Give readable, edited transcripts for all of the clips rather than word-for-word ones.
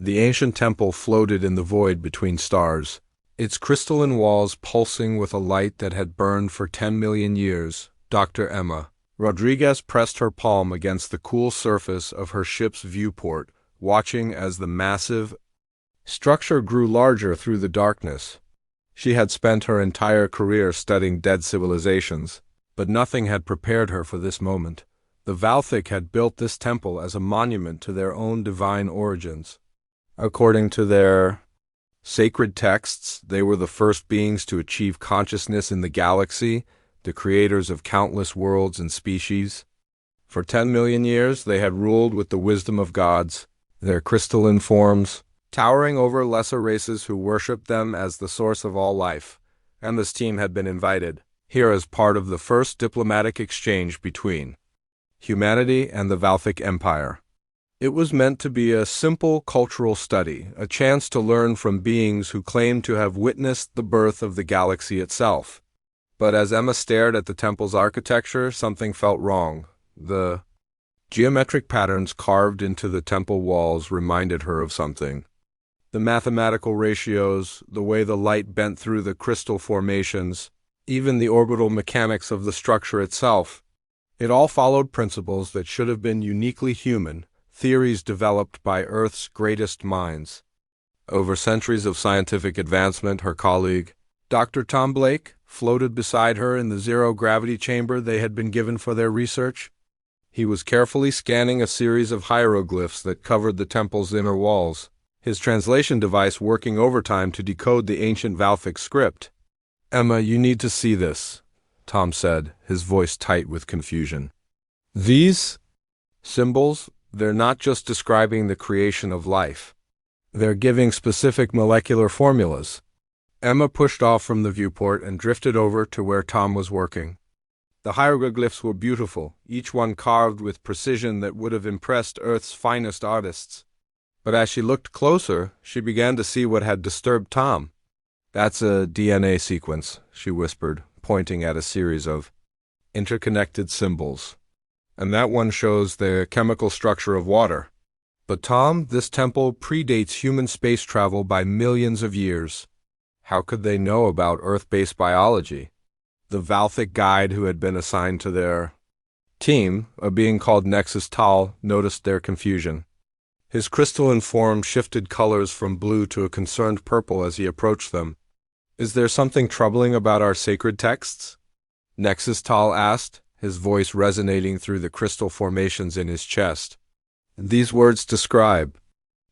The ancient temple floated in the void between stars, its crystalline walls pulsing with a light that had burned for 10 million years. Dr. Emma Rodriguez pressed her palm against the cool surface of her ship's viewport, watching as the massive structure grew larger through the darkness. She had spent her entire career studying dead civilizations, but nothing had prepared her for this moment. The Valthic had built this temple as a monument to their own divine origins. According to their sacred texts, they were the first beings to achieve consciousness in the galaxy, the creators of countless worlds and species. For 10 million years, they had ruled with the wisdom of gods, their crystalline forms towering over lesser races who worshipped them as the source of all life. And this team had been invited here as part of the first diplomatic exchange between humanity and the Valthic Empire. It was meant to be a simple cultural study, a chance to learn from beings who claimed to have witnessed the birth of the galaxy itself. But as Emma stared at the temple's architecture, something felt wrong. The geometric patterns carved into the temple walls reminded her of something. The mathematical ratios, the way the light bent through the crystal formations, even the orbital mechanics of the structure itself. It all followed principles that should have been uniquely human, theories developed by Earth's greatest minds. Over centuries of scientific advancement, her colleague, Dr. Tom Blake, floated beside her in the zero-gravity chamber they had been given for their research. He was carefully scanning a series of hieroglyphs that covered the temple's inner walls, his translation device working overtime to decode the ancient Valthic script. "Emma, you need to see this," Tom said, his voice tight with confusion. "These symbols, they're not just describing the creation of life. They're giving specific molecular formulas." Emma pushed off from the viewport and drifted over to where Tom was working. The hieroglyphs were beautiful, each one carved with precision that would have impressed Earth's finest artists. But as she looked closer, she began to see what had disturbed Tom. "That's a DNA sequence," she whispered, pointing at a series of interconnected symbols. "And that one shows the chemical structure of water. But Tom, this temple predates human space travel by millions of years. How could they know about Earth-based biology?" The Valthic guide who had been assigned to their team, a being called Nexus Tal, noticed their confusion. His crystalline form shifted colors from blue to a concerned purple as he approached them. "Is there something troubling about our sacred texts?" Nexus Tal asked, his voice resonating through the crystal formations in his chest. "These words describe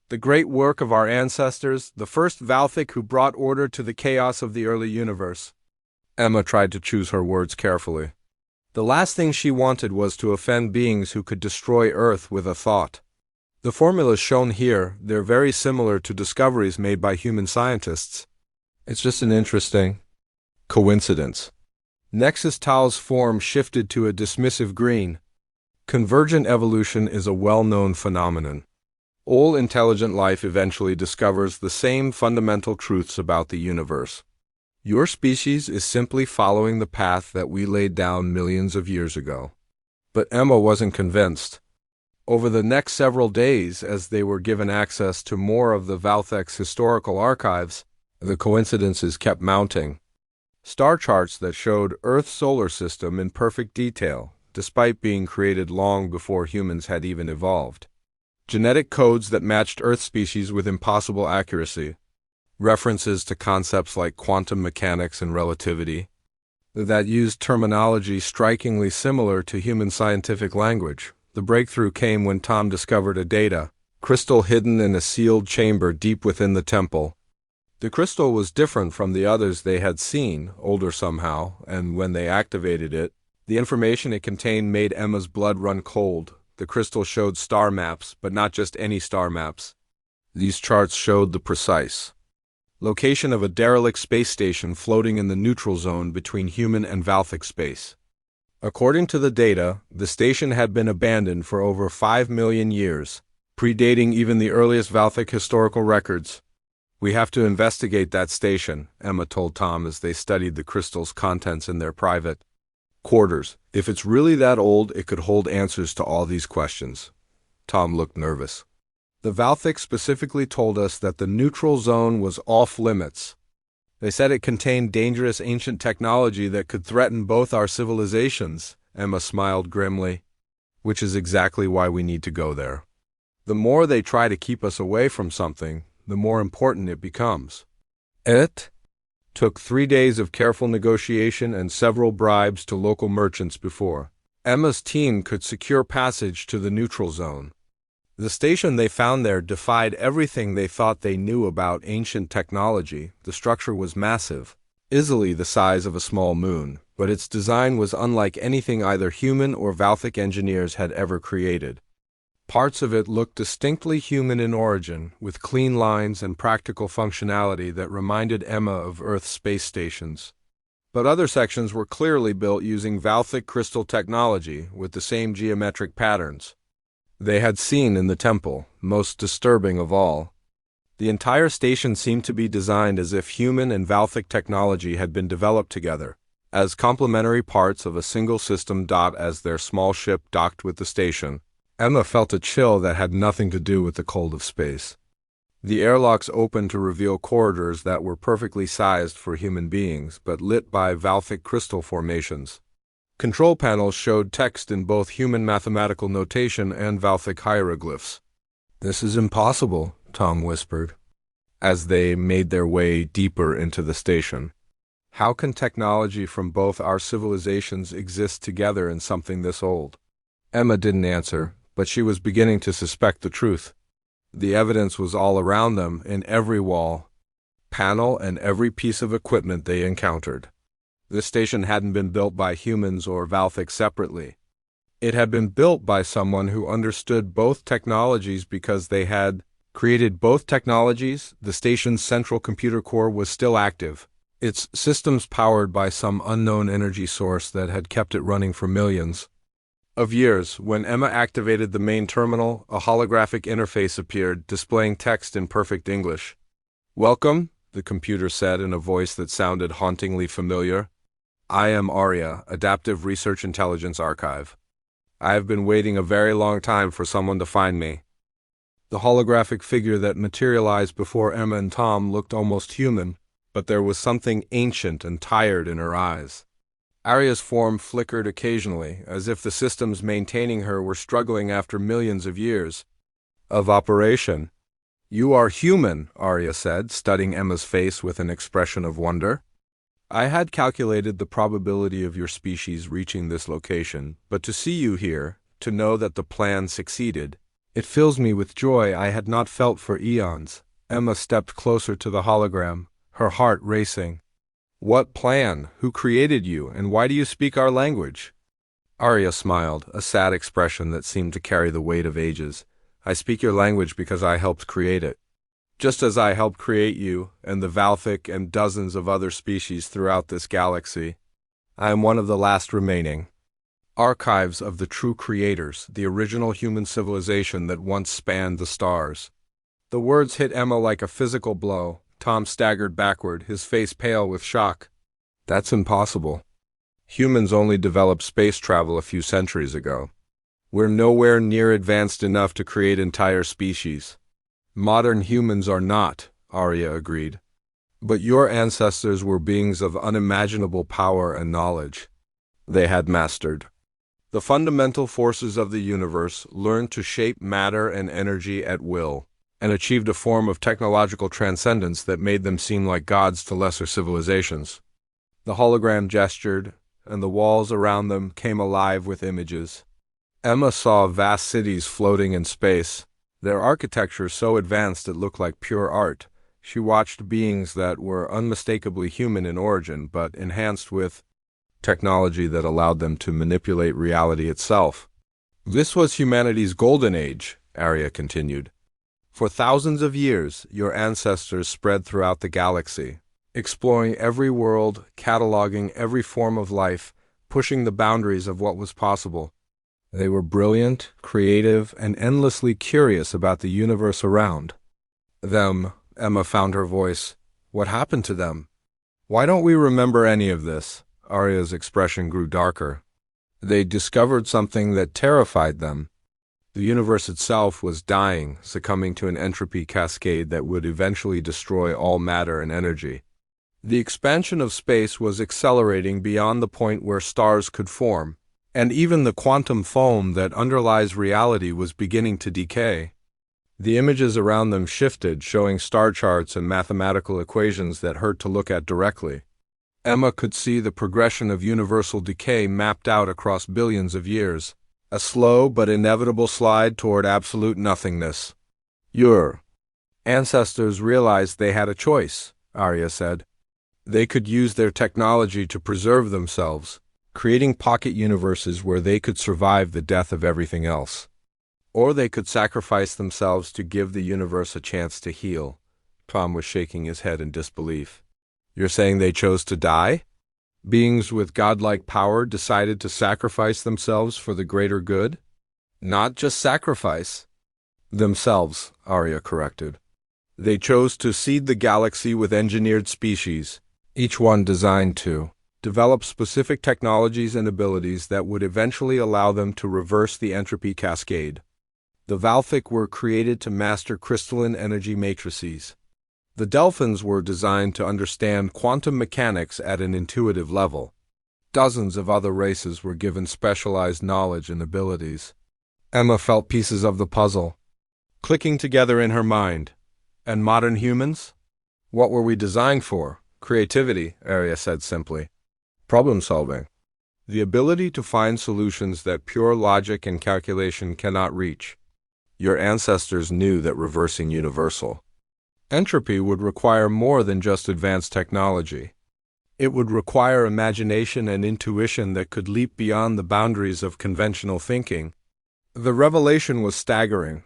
the great work of our ancestors, the first Valthic who brought order to the chaos of the early universe." Emma tried to choose her words carefully. The last thing she wanted was to offend beings who could destroy Earth with a thought. The formulas shown here, they're very similar to discoveries made by human scientists. It's just an interesting coincidence. Nexus Tal's form shifted to a dismissive green. Convergent evolution is a well-known phenomenon. All intelligent life eventually discovers the same fundamental truths about the universe. Your species is simply following the path that we laid down millions of years ago. But Emma wasn't convinced. Over the next several days, as they were given access to more of the Valthic's historical archives, the coincidences kept mounting. Star charts that showed Earth's solar system in perfect detail, despite being created long before humans had even evolved. Genetic codes that matched Earth species with impossible accuracy. References to concepts like quantum mechanics and relativity that used terminology strikingly similar to human scientific language. The breakthrough came when Tom discovered a data crystal hidden in a sealed chamber deep within the temple. The crystal was different from the others they had seen, older somehow, and when they activated it, the information it contained made Emma's blood run cold. The crystal showed star maps, but not just any star maps. These charts showed the precise location of a derelict space station floating in the neutral zone between human and Valthic space. According to the data, the station had been abandoned for over 5 million years, predating even the earliest Valthic historical records. "We have to investigate that station," Emma told Tom as they studied the crystal's contents in their private quarters. "If it's really that old, it could hold answers to all these questions." Tom looked nervous. The Valthic specifically told us that the neutral zone was off limits. They said it contained dangerous ancient technology that could threaten both our civilizations, Emma smiled grimly. Which is exactly why we need to go there. The more they try to keep us away from something, the more important it becomes. It took 3 days of careful negotiation and several bribes to local merchants before Emma's team could secure passage to the neutral zone. The station they found there defied everything they thought they knew about ancient technology. The structure was massive, easily the size of a small moon, but its design was unlike anything either human or Valthic engineers had ever created. Parts of it looked distinctly human in origin, with clean lines and practical functionality that reminded Emma of Earth's space stations. But other sections were clearly built using Valthic crystal technology with the same geometric patterns they had seen in the temple, most disturbing of all. The entire station seemed to be designed as if human and Valthic technology had been developed together, as complementary parts of a single system. As their small ship docked with the station, Emma felt a chill that had nothing to do with the cold of space. The airlocks opened to reveal corridors that were perfectly sized for human beings, but lit by Valthic crystal formations. Control panels showed text in both human mathematical notation and Valthic hieroglyphs. "This is impossible," Tom whispered, as they made their way deeper into the station. "How can technology from both our civilizations exist together in something this old?" Emma didn't answer, but she was beginning to suspect the truth. The evidence was all around them, in every wall, panel, and every piece of equipment they encountered. This station hadn't been built by humans or Valthic separately. It had been built by someone who understood both technologies because they had created both technologies. The station's central computer core was still active, its systems powered by some unknown energy source that had kept it running for millions of years. When Emma activated the main terminal, a holographic interface appeared, displaying text in perfect English. "Welcome," the computer said in a voice that sounded hauntingly familiar. "I am Arya, Adaptive Research Intelligence Archive. I have been waiting a very long time for someone to find me." The holographic figure that materialized before Emma and Tom looked almost human, but there was something ancient and tired in her eyes. Arya's form flickered occasionally, as if the systems maintaining her were struggling after millions of years of operation. "You are human," Arya said, studying Emma's face with an expression of wonder. "I had calculated the probability of your species reaching this location, but to see you here, to know that the plan succeeded, it fills me with joy I had not felt for eons." Emma stepped closer to the hologram, her heart racing. "What plan? Who created you, and why do you speak our language?" Arya smiled, a sad expression that seemed to carry the weight of ages. "I speak your language because I helped create it. Just as I helped create you, and the Valthic and dozens of other species throughout this galaxy. I am one of the last remaining archives of the true creators, the original human civilization that once spanned the stars." The words hit Emma like a physical blow. Tom staggered backward, his face pale with shock. "That's impossible. Humans only developed space travel a few centuries ago. We're nowhere near advanced enough to create entire species." "Modern humans are not," Arya agreed. "But your ancestors were beings of unimaginable power and knowledge. They had mastered the fundamental forces of the universe, learned to shape matter and energy at will, and achieved a form of technological transcendence that made them seem like gods to lesser civilizations." The hologram gestured, and the walls around them came alive with images. Emma saw vast cities floating in space, their architecture so advanced it looked like pure art. She watched beings that were unmistakably human in origin, but enhanced with technology that allowed them to manipulate reality itself. "This was humanity's golden age," Arya continued. "For thousands of years, your ancestors spread throughout the galaxy, exploring every world, cataloging every form of life, pushing the boundaries of what was possible. They were brilliant, creative, and endlessly curious about the universe around them." Emma found her voice. "What happened to them? Why don't we remember any of this?" Arya's expression grew darker. "They discovered something that terrified them. The universe itself was dying, succumbing to an entropy cascade that would eventually destroy all matter and energy. The expansion of space was accelerating beyond the point where stars could form, and even the quantum foam that underlies reality was beginning to decay. The images around them shifted, showing star charts and mathematical equations that hurt to look at directly. Emma could see the progression of universal decay mapped out across billions of years, a slow but inevitable slide toward absolute nothingness. Your ancestors realized they had a choice, Arya said. They could use their technology to preserve themselves, creating pocket universes where they could survive the death of everything else. Or they could sacrifice themselves to give the universe a chance to heal. Tom was shaking his head in disbelief. You're saying they chose to die? Beings with godlike power decided to sacrifice themselves for the greater good? Not just sacrifice themselves, Arya corrected. They chose to seed the galaxy with engineered species, each one designed to develop specific technologies and abilities that would eventually allow them to reverse the entropy cascade. The Valthic were created to master crystalline energy matrices. The Delphins were designed to understand quantum mechanics at an intuitive level. Dozens of other races were given specialized knowledge and abilities. Emma felt pieces of the puzzle clicking together in her mind. And modern humans? What were we designed for? Creativity, Arya said simply. Problem solving. The ability to find solutions that pure logic and calculation cannot reach. Your ancestors knew that reversing universal entropy would require more than just advanced technology. It would require imagination and intuition that could leap beyond the boundaries of conventional thinking. The revelation was staggering.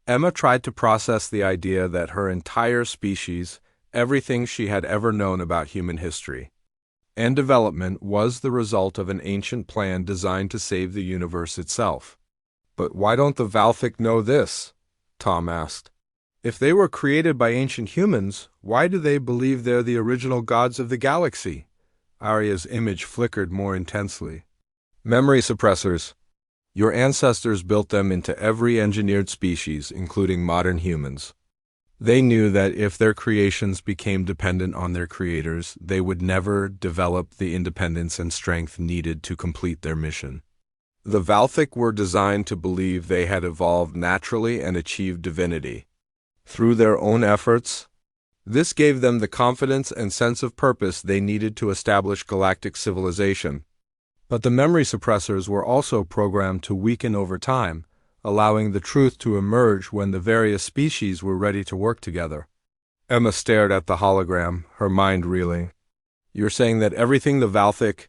Emma tried to process the idea that her entire species, everything she had ever known about human history and development, was the result of an ancient plan designed to save the universe itself. But why don't the Valthic know this? Tom asked. If they were created by ancient humans, why do they believe they're the original gods of the galaxy? Arya's image flickered more intensely. Memory suppressors. Your ancestors built them into every engineered species, including modern humans. They knew that if their creations became dependent on their creators, they would never develop the independence and strength needed to complete their mission. The Valthic were designed to believe they had evolved naturally and achieved divinity through their own efforts. This gave them the confidence and sense of purpose they needed to establish galactic civilization. But the memory suppressors were also programmed to weaken over time, allowing the truth to emerge when the various species were ready to work together. Emma stared at the hologram, her mind reeling. You're saying that everything the Valthic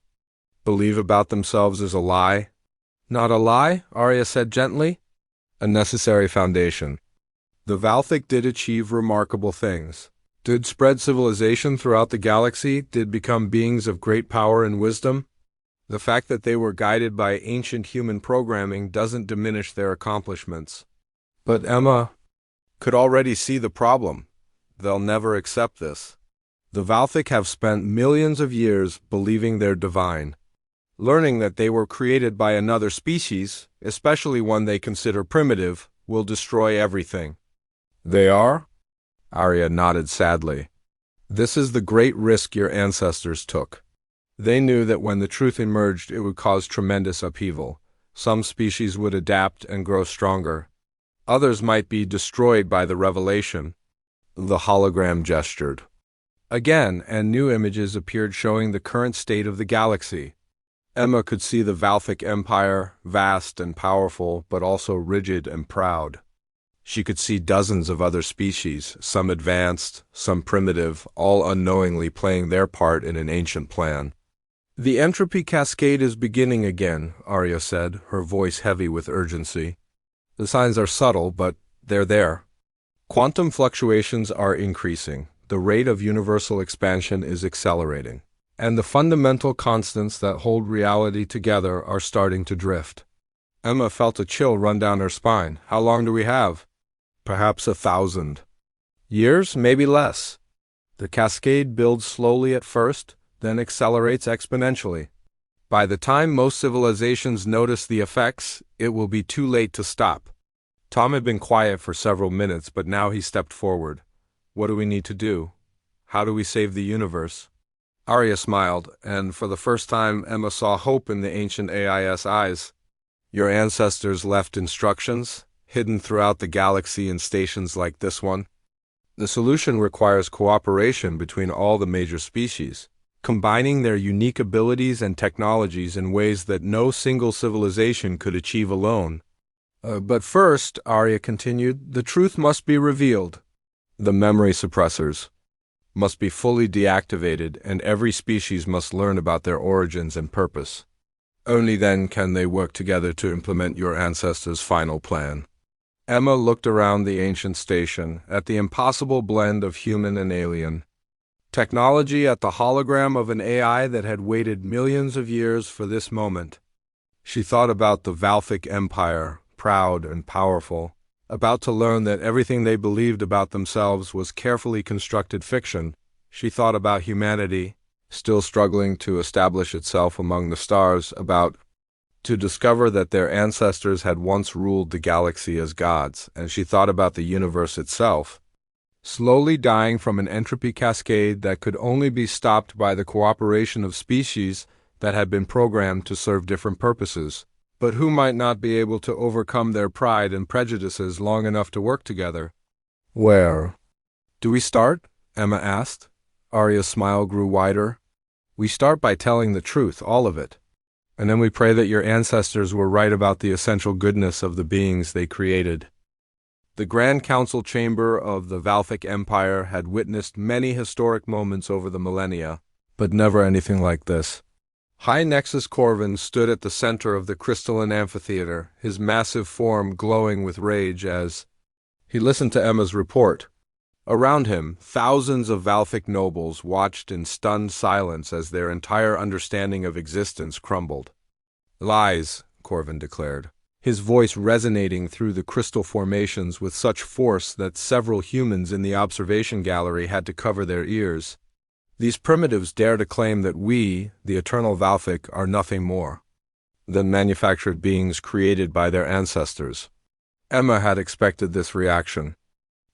believe about themselves is a lie? Not a lie, Arya said gently. A necessary foundation. The Valthic did achieve remarkable things. Did spread civilization throughout the galaxy, did become beings of great power and wisdom. The fact that they were guided by ancient human programming doesn't diminish their accomplishments. But Emma could already see the problem. They'll never accept this. The Valthic have spent millions of years believing they're divine. Learning that they were created by another species, especially one they consider primitive, will destroy everything. They are? Arya nodded sadly. This is the great risk your ancestors took. They knew that when the truth emerged, it would cause tremendous upheaval. Some species would adapt and grow stronger. Others might be destroyed by the revelation. The hologram gestured again, and new images appeared showing the current state of the galaxy. Emma could see the Valthic Empire, vast and powerful, but also rigid and proud. She could see dozens of other species, some advanced, some primitive, all unknowingly playing their part in an ancient plan. The entropy cascade is beginning again, Arya said, her voice heavy with urgency. The signs are subtle, but they're there. Quantum fluctuations are increasing. The rate of universal expansion is accelerating. And the fundamental constants that hold reality together are starting to drift. Emma felt a chill run down her spine. How long do we have? Perhaps 1,000 years, maybe less. The cascade builds slowly at first, then accelerates exponentially. By the time most civilizations notice the effects, it will be too late to stop. Tom had been quiet for several minutes, but now he stepped forward. What do we need to do? How do we save the universe? Arya smiled, and for the first time Emma saw hope in the ancient AIS eyes. Your ancestors left instructions, hidden throughout the galaxy in stations like this one. The solution requires cooperation between all the major species, combining their unique abilities and technologies in ways that no single civilization could achieve alone. But first, Arya continued, the truth must be revealed. The memory suppressors must be fully deactivated, and every species must learn about their origins and purpose. Only then can they work together to implement your ancestors' final plan. Emma looked around the ancient station, at the impossible blend of human and alien. Technology at the hologram of an AI that had waited millions of years for this moment. She thought about the Valthic Empire, proud and powerful, about to learn that everything they believed about themselves was carefully constructed fiction. She thought about humanity, still struggling to establish itself among the stars, about to discover that their ancestors had once ruled the galaxy as gods, and she thought about the universe itself, slowly dying from an entropy cascade that could only be stopped by the cooperation of species that had been programmed to serve different purposes, but who might not be able to overcome their pride and prejudices long enough to work together. Where do we start? Emma asked. Arya's smile grew wider. We start by telling the truth, all of it. And then we pray that your ancestors were right about the essential goodness of the beings they created. The Grand Council Chamber of the Valthic Empire had witnessed many historic moments over the millennia, but never anything like this. High Nexus Corvin stood at the center of the crystalline amphitheater, his massive form glowing with rage as he listened to Emma's report. Around him, thousands of Valthic nobles watched in stunned silence as their entire understanding of existence crumbled. Lies, Corvin declared, his voice resonating through the crystal formations with such force that several humans in the observation gallery had to cover their ears. These primitives dare to claim that we, the eternal Valthic, are nothing more than manufactured beings created by their ancestors. Emma had expected this reaction.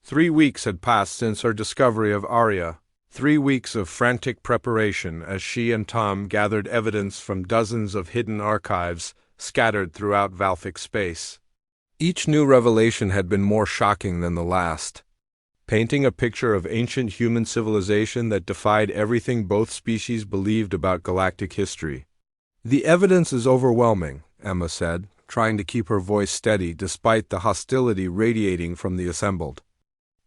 3 weeks had passed since her discovery of Arya, 3 weeks of frantic preparation as she and Tom gathered evidence from dozens of hidden archives scattered throughout Valthic space. Each new revelation had been more shocking than the last, painting a picture of ancient human civilization that defied everything both species believed about galactic history. The evidence is overwhelming, Emma said, trying to keep her voice steady despite the hostility radiating from the assembled.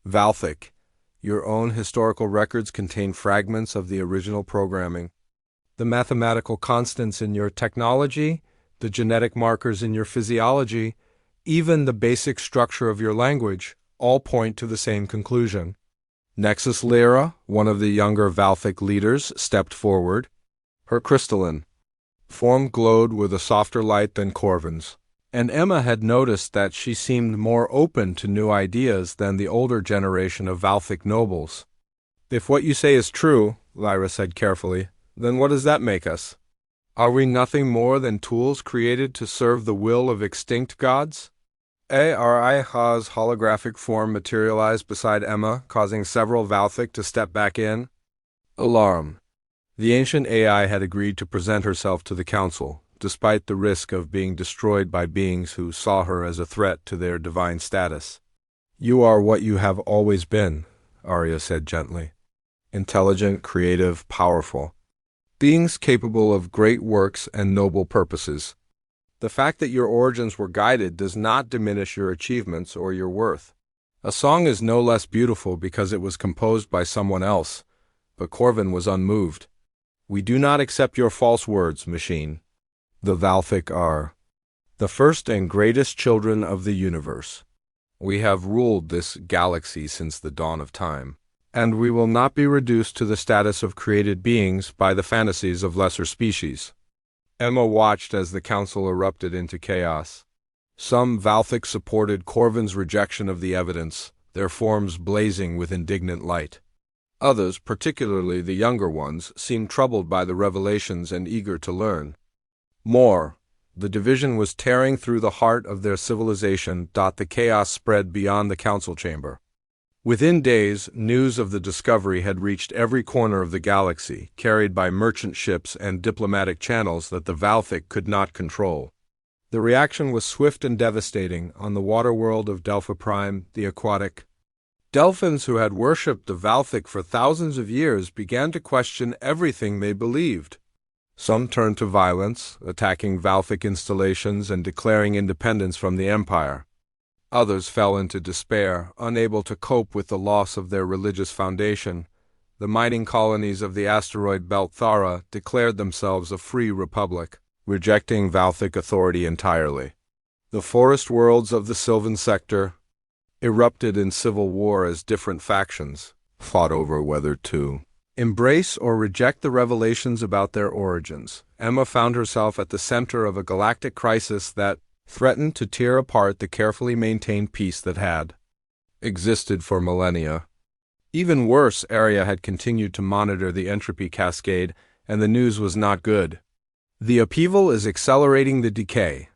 Valthic, your own historical records contain fragments of the original programming. The mathematical constants in your technology, the genetic markers in your physiology, even the basic structure of your language, all point to the same conclusion. Nexus Lyra, one of the younger Valthic leaders, stepped forward. Her crystalline form glowed with a softer light than Corvin's, and Emma had noticed that she seemed more open to new ideas than the older generation of Valthic nobles. If what you say is true, Lyra said carefully, then what does that make us? Are we nothing more than tools created to serve the will of extinct gods? Ariha's holographic form materialized beside Emma, causing several Valthic to step back in. Alarm. The ancient AI had agreed to present herself to the council, despite the risk of being destroyed by beings who saw her as a threat to their divine status. You are what you have always been, Arya said gently. Intelligent, creative, powerful. Beings capable of great works and noble purposes. The fact that your origins were guided does not diminish your achievements or your worth. A song is no less beautiful because it was composed by someone else, but Corvin was unmoved. We do not accept your false words, machine. The Valthic are the first and greatest children of the universe. We have ruled this galaxy since the dawn of time, and we will not be reduced to the status of created beings by the fantasies of lesser species. Emma watched as the council erupted into chaos. Some Valthic supported Corvin's rejection of the evidence, their forms blazing with indignant light. Others, particularly the younger ones, seemed troubled by the revelations and eager to learn more. The division was tearing through the heart of their civilization. The chaos spread beyond the council chamber. Within days, news of the discovery had reached every corner of the galaxy, carried by merchant ships and diplomatic channels that the Valthic could not control. The reaction was swift and devastating. On the water world of Delpha Prime, the aquatic Delphins who had worshipped the Valthic for thousands of years began to question everything they believed. Some turned to violence, attacking Valthic installations and declaring independence from the Empire. Others fell into despair, unable to cope with the loss of their religious foundation. The mining colonies of the asteroid belt Thara declared themselves a free republic, rejecting Valthic authority entirely. The forest worlds of the Sylvan sector erupted in civil war as different factions fought over whether to embrace or reject the revelations about their origins. Emma found herself at the center of a galactic crisis that threatened to tear apart the carefully maintained peace that had existed for millennia. Even worse, Arya had continued to monitor the entropy cascade, and the news was not good. "The upheaval is accelerating the decay,"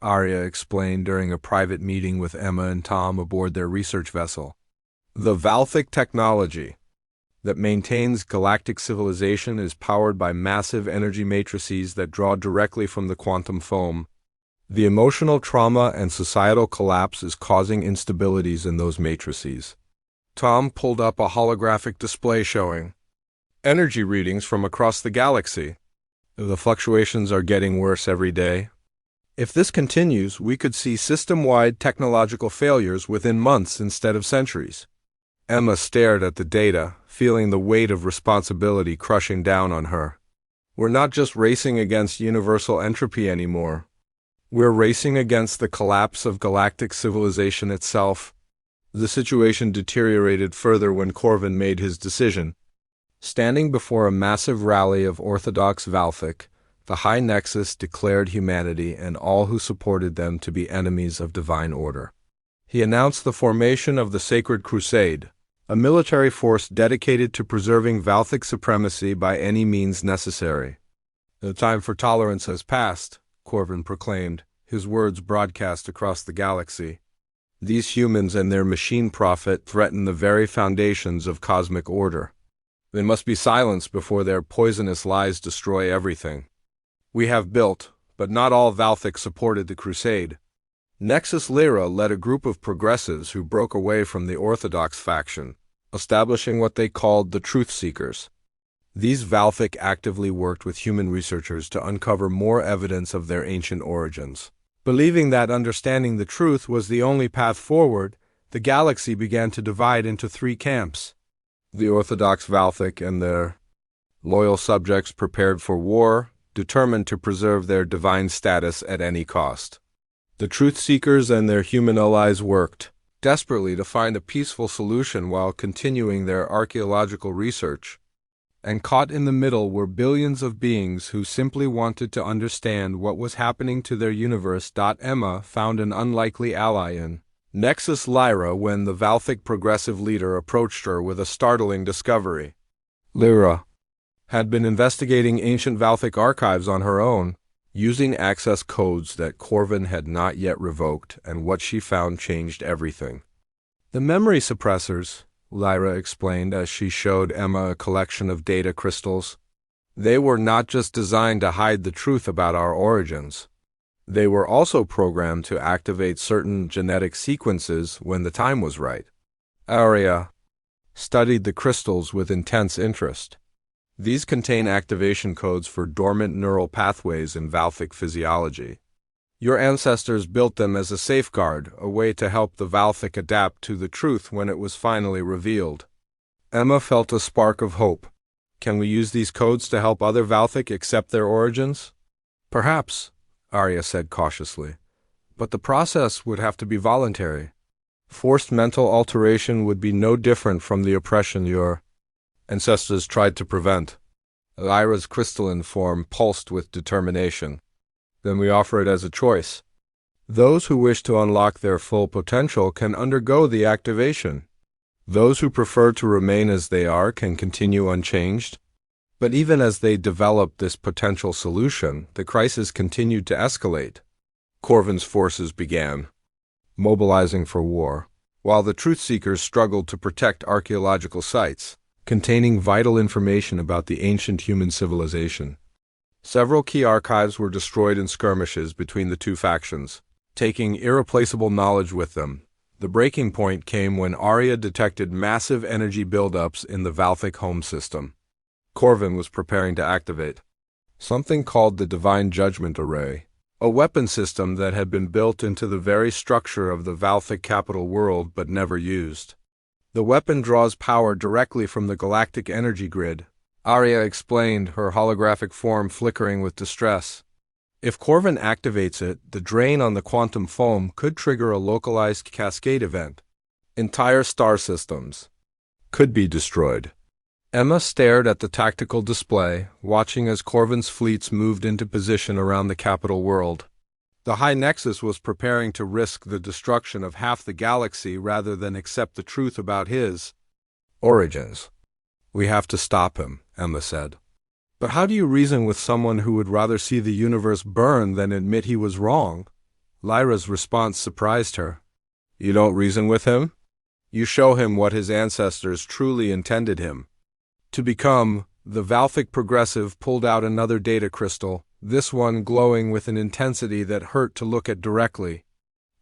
Arya explained during a private meeting with Emma and Tom aboard their research vessel. "The Valthic technology that maintains galactic civilization is powered by massive energy matrices that draw directly from the quantum foam. The emotional trauma and societal collapse is causing instabilities in those matrices." Tom pulled up a holographic display showing energy readings from across the galaxy. "The fluctuations are getting worse every day. If this continues, we could see system-wide technological failures within months instead of centuries." Emma stared at the data, feeling the weight of responsibility crushing down on her. "We're not just racing against universal entropy anymore. We're racing against the collapse of galactic civilization itself." The situation deteriorated further when Corvin made his decision. Standing before a massive rally of Orthodox Valthic, the High Nexus declared humanity and all who supported them to be enemies of divine order. He announced the formation of the Sacred Crusade, a military force dedicated to preserving Valthic supremacy by any means necessary. "The time for tolerance has passed," Corvin proclaimed, his words broadcast across the galaxy. "These humans and their machine prophet threaten the very foundations of cosmic order. They must be silenced before their poisonous lies destroy everything. We have built, but not all Valthic supported the crusade." Nexus Lyra led a group of progressives who broke away from the Orthodox faction, establishing what they called the Truth Seekers. These Valthic actively worked with human researchers to uncover more evidence of their ancient origins. Believing that understanding the truth was the only path forward, the galaxy began to divide into three camps. The Orthodox Valthic and their loyal subjects prepared for war, determined to preserve their divine status at any cost. The Truth Seekers and their human allies worked desperately to find a peaceful solution while continuing their archaeological research. And caught in the middle were billions of beings who simply wanted to understand what was happening to their universe. Emma found an unlikely ally in Nexus Lyra when the Valthic progressive leader approached her with a startling discovery. Lyra had been investigating ancient Valthic archives on her own, using access codes that Corvin had not yet revoked, and what she found changed everything. "The memory suppressors," Lyra explained as she showed Emma a collection of data crystals. "They were not just designed to hide the truth about our origins. They were also programmed to activate certain genetic sequences when the time was right." Arya studied the crystals with intense interest. These contain activation codes for dormant neural pathways in Valthic physiology. Your ancestors built them as a safeguard, a way to help the Valthic adapt to the truth when it was finally revealed. Emma felt a spark of hope. "Can we use these codes to help other Valthic accept their origins?" "Perhaps," Arya said cautiously. "But the process would have to be voluntary. Forced mental alteration would be no different from the oppression your ancestors tried to prevent." Lyra's crystalline form pulsed with determination. "Then we offer it as a choice. Those who wish to unlock their full potential can undergo the activation. Those who prefer to remain as they are can continue unchanged." But even as they developed this potential solution, the crisis continued to escalate. Corvin's forces began mobilizing for war, while the truth-seekers struggled to protect archaeological sites containing vital information about the ancient human civilization. Several key archives were destroyed in skirmishes between the two factions, taking irreplaceable knowledge with them. The breaking point came when Arya detected massive energy buildups in the Valthic home system. Corvin was preparing to activate something called the Divine Judgment Array, a weapon system that had been built into the very structure of the Valthic capital world but never used. The weapon draws power directly from the galactic energy grid, Arya explained, her holographic form flickering with distress. If Corvin activates it, the drain on the quantum foam could trigger a localized cascade event. Entire star systems could be destroyed. Emma stared at the tactical display, watching as Corvin's fleets moved into position around the capital world. The High Nexus was preparing to risk the destruction of half the galaxy rather than accept the truth about his origins. "We have to stop him," Emma said. "But how do you reason with someone who would rather see the universe burn than admit he was wrong?" Lyra's response surprised her. "You don't reason with him? You show him what his ancestors truly intended him to become." The Valthic progressive pulled out another data crystal, this one glowing with an intensity that hurt to look at directly.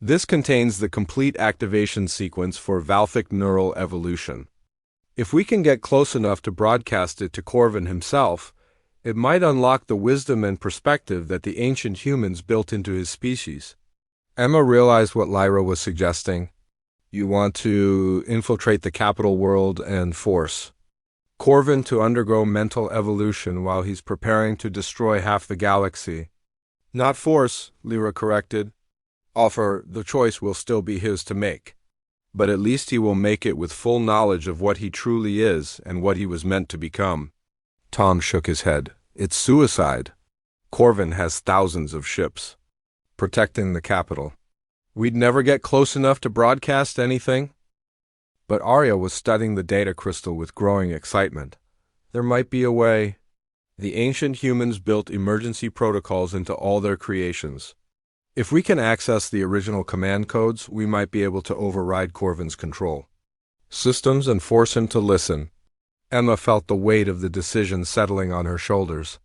"This contains the complete activation sequence for Valthic neural evolution. If we can get close enough to broadcast it to Corvin himself, it might unlock the wisdom and perspective that the ancient humans built into his species." Emma realized what Lyra was suggesting. "You want to infiltrate the capital world and force Corvin to undergo mental evolution while he's preparing to destroy half the galaxy." "Not force," Lyra corrected. "Offer, the choice will still be his to make. But at least he will make it with full knowledge of what he truly is and what he was meant to become." Tom shook his head. "It's suicide. Corvin has thousands of ships protecting the capital. We'd never get close enough to broadcast anything." But Arya was studying the data crystal with growing excitement. "There might be a way." The ancient humans built emergency protocols into all their creations. If we can access the original command codes, we might be able to override Corvin's control systems and force him to listen. Emma felt the weight of the decision settling on her shoulders.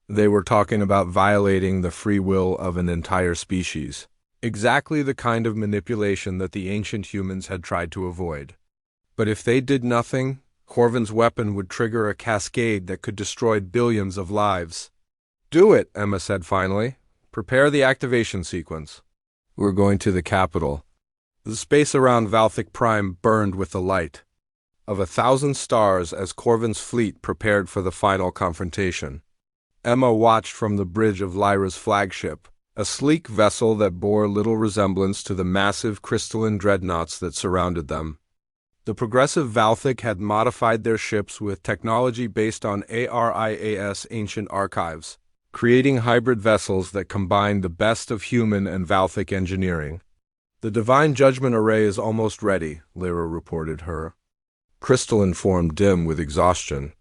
They were talking about violating the free will of an entire species. Exactly the kind of manipulation that the ancient humans had tried to avoid. But if they did nothing, Corvin's weapon would trigger a cascade that could destroy billions of lives. "Do it," Emma said finally. "Prepare the activation sequence." "We're going to the capital." The space around Valthic Prime burned with the light of 1,000 stars as Corvin's fleet prepared for the final confrontation. Emma watched from the bridge of Lyra's flagship, a sleek vessel that bore little resemblance to the massive crystalline dreadnoughts that surrounded them. The progressive Valthic had modified their ships with technology based on ARIAS ancient archives, creating hybrid vessels that combined the best of human and Valthic engineering. "The Divine Judgment Array is almost ready," Lyra reported her crystalline form dim with exhaustion.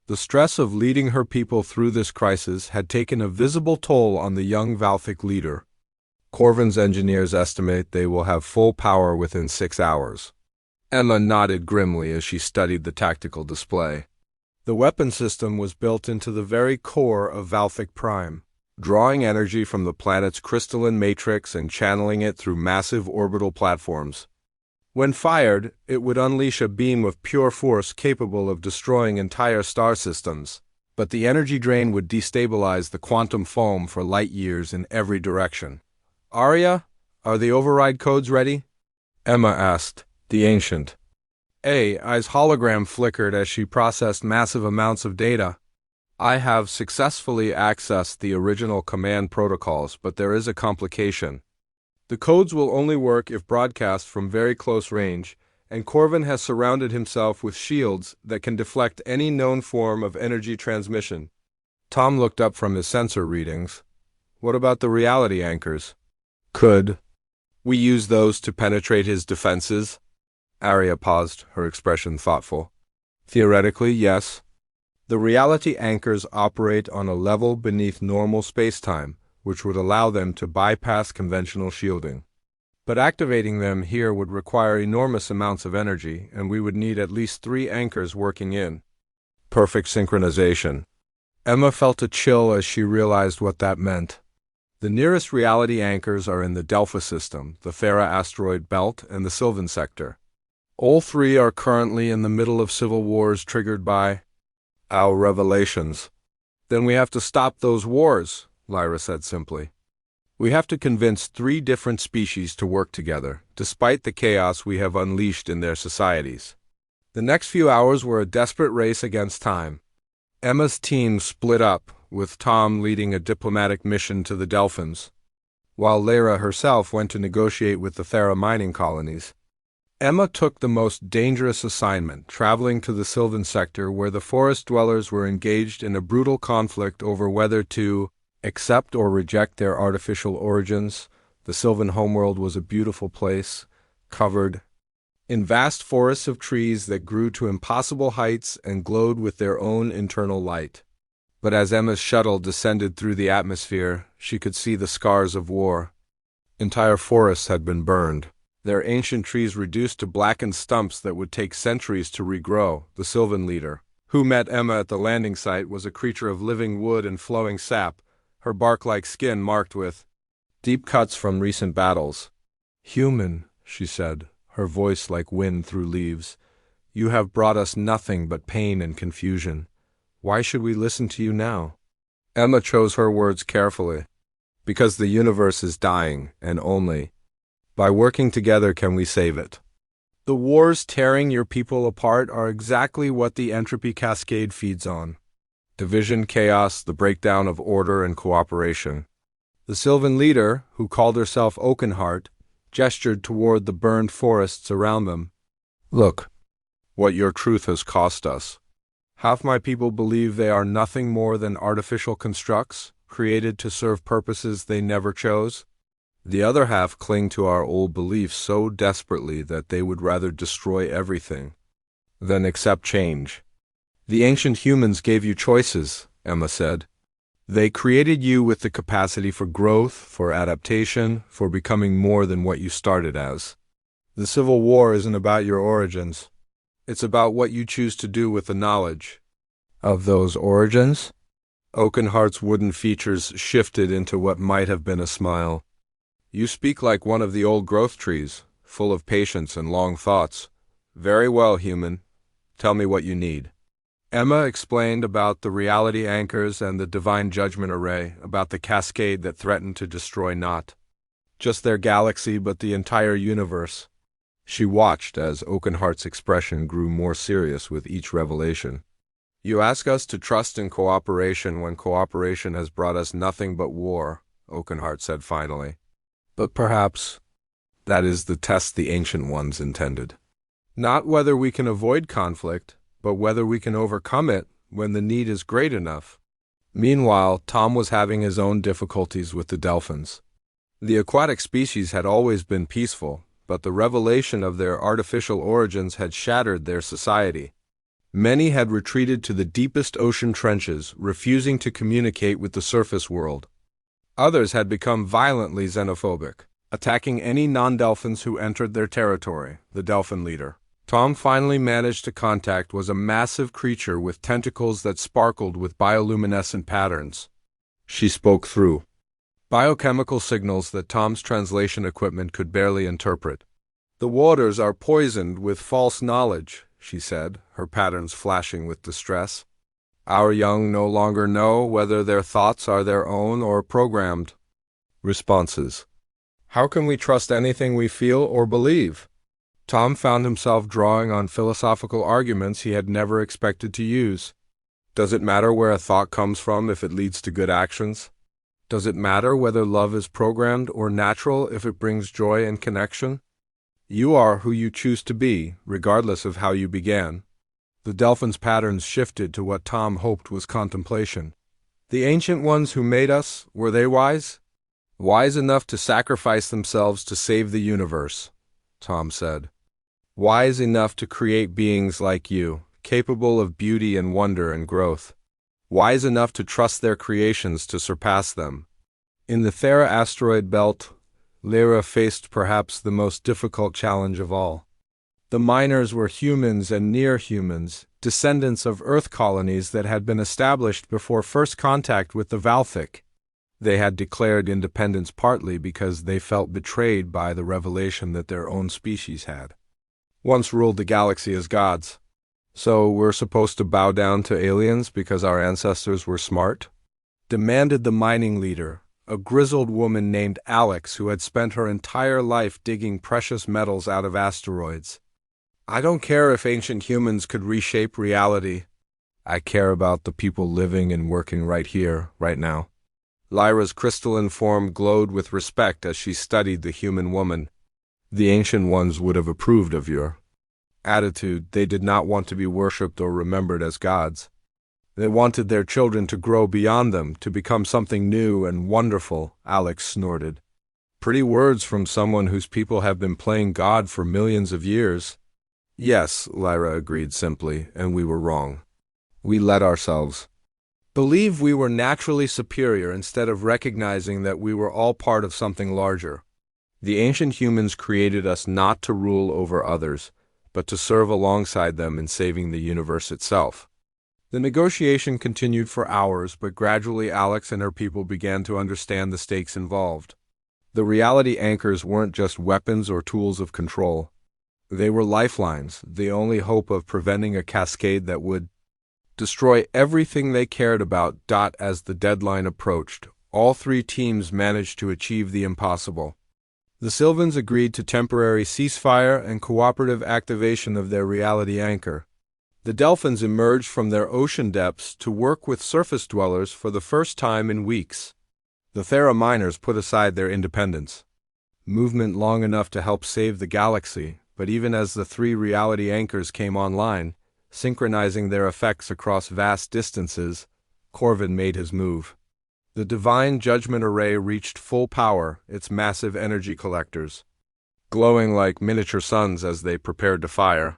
The stress of leading her people through this crisis had taken a visible toll on the young Valthic leader. "Corvin's engineers estimate they will have full power within 6 hours." Emma nodded grimly as she studied the tactical display. The weapon system was built into the very core of Valthic Prime, drawing energy from the planet's crystalline matrix and channeling it through massive orbital platforms. When fired, it would unleash a beam of pure force capable of destroying entire star systems, but the energy drain would destabilize the quantum foam for light years in every direction. "Arya, are the override codes ready?" Emma asked. The ancient AI's hologram flickered as she processed massive amounts of data. "I have successfully accessed the original command protocols, but there is a complication. The codes will only work if broadcast from very close range, and Corvin has surrounded himself with shields that can deflect any known form of energy transmission." Tom looked up from his sensor readings. "What about the reality anchors? Could we use those to penetrate his defenses?" Arya paused, her expression thoughtful. "Theoretically, yes. The reality anchors operate on a level beneath normal spacetime, which would allow them to bypass conventional shielding. But activating them here would require enormous amounts of energy, and we would need at least 3 anchors working in perfect synchronization. Emma felt a chill as she realized what that meant. The nearest reality anchors are in the Delphi system, the Thera asteroid belt, and the Sylvan sector. All 3 are currently in the middle of civil wars triggered by our revelations. Then we have to stop those wars, Lyra said simply. We have to convince 3 different species to work together, despite the chaos we have unleashed in their societies. The next few hours were a desperate race against time. Emma's team split up, with Tom leading a diplomatic mission to the Delphins, while Lyra herself went to negotiate with the Thera mining colonies. Emma took the most dangerous assignment, traveling to the Sylvan sector where the forest dwellers were engaged in a brutal conflict over whether to accept or reject their artificial origins. The Sylvan homeworld was a beautiful place, covered in vast forests of trees that grew to impossible heights and glowed with their own internal light. But as Emma's shuttle descended through the atmosphere, she could see the scars of war. Entire forests had been burned, their ancient trees reduced to blackened stumps that would take centuries to regrow. The Sylvan leader, who met Emma at the landing site, was a creature of living wood and flowing sap, her bark-like skin marked with deep cuts from recent battles. "Human," she said, her voice like wind through leaves, "you have brought us nothing but pain and confusion. Why should we listen to you now?" Emma chose her words carefully. "Because the universe is dying, and only by working together can we save it. The wars tearing your people apart are exactly what the entropy cascade feeds on. Division, chaos, the breakdown of order and cooperation." The Sylvan leader, who called herself Oakenheart, gestured toward the burned forests around them. "Look, what your truth has cost us. Half my people believe they are nothing more than artificial constructs, created to serve purposes they never chose. The other half cling to our old beliefs so desperately that they would rather destroy everything than accept change. The ancient humans gave you choices," Emma said. "They created you with the capacity for growth, for adaptation, for becoming more than what you started as. The Civil War isn't about your origins. It's about what you choose to do with the knowledge of those origins." Oakenheart's wooden features shifted into what might have been a smile. "You speak like one of the old growth trees, full of patience and long thoughts. Very well, human. Tell me what you need." Emma explained about the reality anchors and the divine judgment array, about the cascade that threatened to destroy not just their galaxy but the entire universe. She watched as Oakenheart's expression grew more serious with each revelation. "You ask us to trust in cooperation when cooperation has brought us nothing but war," Oakenheart said finally. "But perhaps that is the test the Ancient Ones intended. Not whether we can avoid conflict, but whether we can overcome it when the need is great enough." Meanwhile, Tom was having his own difficulties with the Delphins. The aquatic species had always been peaceful, but the revelation of their artificial origins had shattered their society. Many had retreated to the deepest ocean trenches, refusing to communicate with the surface world. Others had become violently xenophobic, attacking any non-Delphins who entered their territory. The Delphin leader Tom finally managed to contact was a massive creature with tentacles that sparkled with bioluminescent patterns. She spoke through biochemical signals that Tom's translation equipment could barely interpret. "The waters are poisoned with false knowledge," she said, her patterns flashing with distress. "Our young no longer know whether their thoughts are their own or programmed responses. How can we trust anything we feel or believe?" Tom found himself drawing on philosophical arguments he had never expected to use. Does it matter where a thought comes from if it leads to good actions? Does it matter whether love is programmed or natural if it brings joy and connection? You are who you choose to be, regardless of how you began. The Delphin's patterns shifted to what Tom hoped was contemplation. The Ancient Ones who made us, were they wise? "Wise enough to sacrifice themselves to save the universe," Tom said. "Wise enough to create beings like you, capable of beauty and wonder and growth, wise enough to trust their creations to surpass them. In the Thera asteroid belt, Lyra faced perhaps the most difficult challenge of all. The miners were humans and near-humans, descendants of Earth colonies that had been established before first contact with the Valthic. They had declared independence partly because they felt betrayed by the revelation that their own species had once ruled the galaxy as gods. So we're supposed to bow down to aliens because our ancestors were smart? Demanded the mining leader, a grizzled woman named Alex who had spent her entire life digging precious metals out of asteroids. I don't care if ancient humans could reshape reality. I care about the people living and working right here, right now. Lyra's crystalline form glowed with respect as she studied the human woman. The ancient ones would have approved of your attitude. They did not want to be worshipped or remembered as gods. They wanted their children to grow beyond them, to become something new and wonderful, Alex snorted. Pretty words from someone whose people have been playing God for millions of years. Yes, Lyra agreed simply, and we were wrong. We let ourselves believe we were naturally superior instead of recognizing that we were all part of something larger. The ancient humans created us not to rule over others, but to serve alongside them in saving the universe itself. The negotiation continued for hours, but gradually Alex and her people began to understand the stakes involved. The reality anchors weren't just weapons or tools of control. They were lifelines, the only hope of preventing a cascade that would destroy everything they cared about. As the deadline approached, all three teams managed to achieve the impossible. The Sylvans agreed to temporary ceasefire and cooperative activation of their reality anchor. The Delphins emerged from their ocean depths to work with surface dwellers for the first time in weeks. The Thera miners put aside their independence. Movement long enough to help save the galaxy, but even as the three reality anchors came online, synchronizing their effects across vast distances, Corvin made his move. The Divine Judgment Array reached full power, its massive energy collectors glowing like miniature suns as they prepared to fire.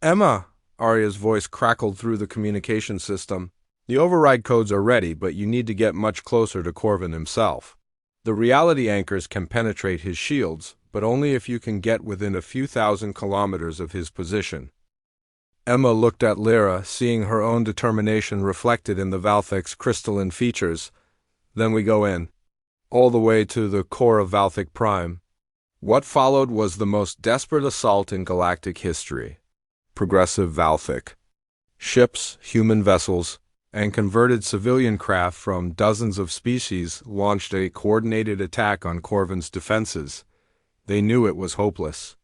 Emma! Arya's voice crackled through the communication system. The override codes are ready, but you need to get much closer to Corvin himself. The reality anchors can penetrate his shields, but only if you can get within a few thousand kilometers of his position. Emma looked at Lyra, seeing her own determination reflected in the Valthic's crystalline features. Then we go in, all the way to the core of Valthic Prime. What followed was the most desperate assault in galactic history. Progressive Valthic ships, human vessels, and converted civilian craft from dozens of species launched a coordinated attack on Corvin's defenses. They knew it was hopeless.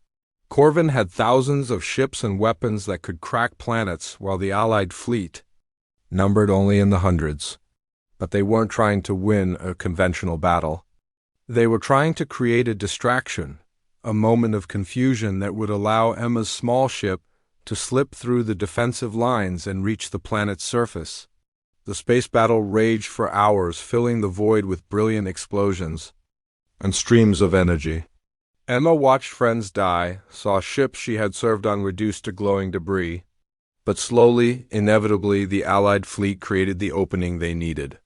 Corvin had thousands of ships and weapons that could crack planets, while the Allied fleet numbered only in the hundreds. But they weren't trying to win a conventional battle. They were trying to create a distraction, a moment of confusion that would allow Emma's small ship to slip through the defensive lines and reach the planet's surface. The space battle raged for hours, filling the void with brilliant explosions and streams of energy. Emma watched friends die, saw ships she had served on reduced to glowing debris. But slowly, inevitably, the Allied fleet created the opening they needed.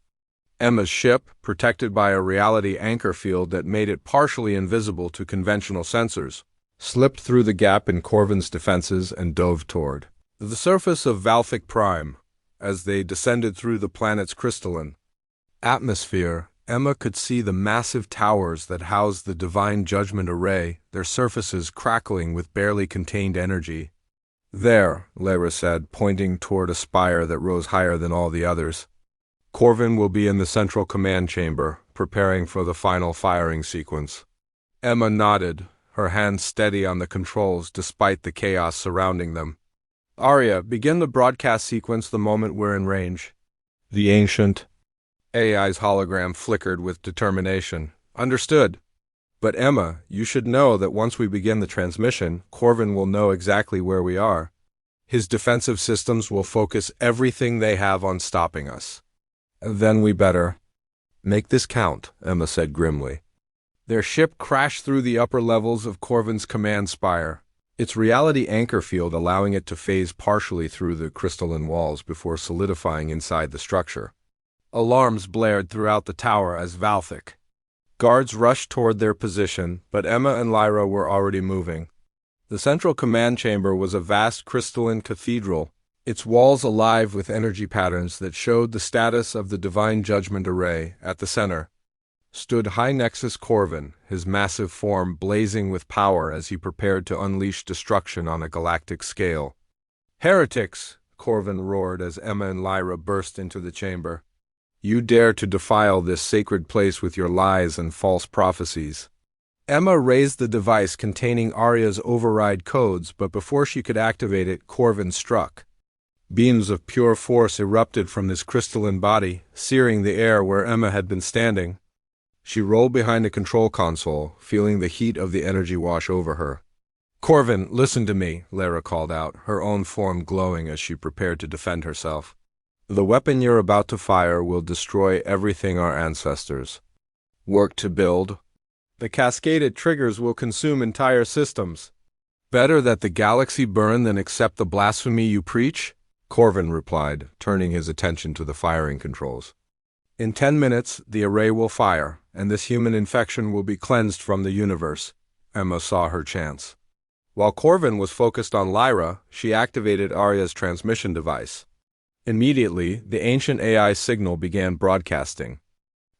Emma's ship, protected by a reality anchor field that made it partially invisible to conventional sensors, slipped through the gap in Corvin's defenses and dove toward the surface of Valthic Prime. As they descended through the planet's crystalline atmosphere, Emma could see the massive towers that housed the Divine Judgment Array, their surfaces crackling with barely contained energy. There, Lyra said, pointing toward a spire that rose higher than all the others. Corvin will be in the central command chamber, preparing for the final firing sequence. Emma nodded, her hands steady on the controls despite the chaos surrounding them. Arya, begin the broadcast sequence the moment we're in range. The ancient AI's hologram flickered with determination. Understood. But Emma, you should know that once we begin the transmission, Corvin will know exactly where we are. His defensive systems will focus everything they have on stopping us. Then we better make this count, Emma said grimly. Their ship crashed through the upper levels of Corvin's command spire. its reality anchor field allowing it to phase partially through the crystalline walls before solidifying inside the structure. Alarms blared throughout the tower as Valthic guards rushed toward their position, but Emma and Lyra were already moving. The central command chamber was a vast crystalline cathedral, its walls alive with energy patterns that showed the status of the Divine Judgment Array. At the center stood High Nexus Corvin, his massive form blazing with power as he prepared to unleash destruction on a galactic scale. "Heretics!" Corvin roared as Emma and Lyra burst into the chamber. "You dare to defile this sacred place with your lies and false prophecies." Emma raised the device containing Arya's override codes, but before she could activate it, Corvin struck. Beams of pure force erupted from his crystalline body, searing the air where Emma had been standing. She rolled behind a control console, feeling the heat of the energy wash over her. "Corvin, listen to me," Lyra called out, her own form glowing as she prepared to defend herself. "The weapon you're about to fire will destroy everything our ancestors worked to build. The cascaded triggers will consume entire systems. Better that the galaxy burn than accept the blasphemy you preach?" Corvin replied, turning his attention to the firing controls. "In 10 minutes, the array will fire, and this human infection will be cleansed from the universe." Emma saw her chance. While Corvin was focused on Lyra, she activated Arya's transmission device. Immediately, the ancient AI signal began broadcasting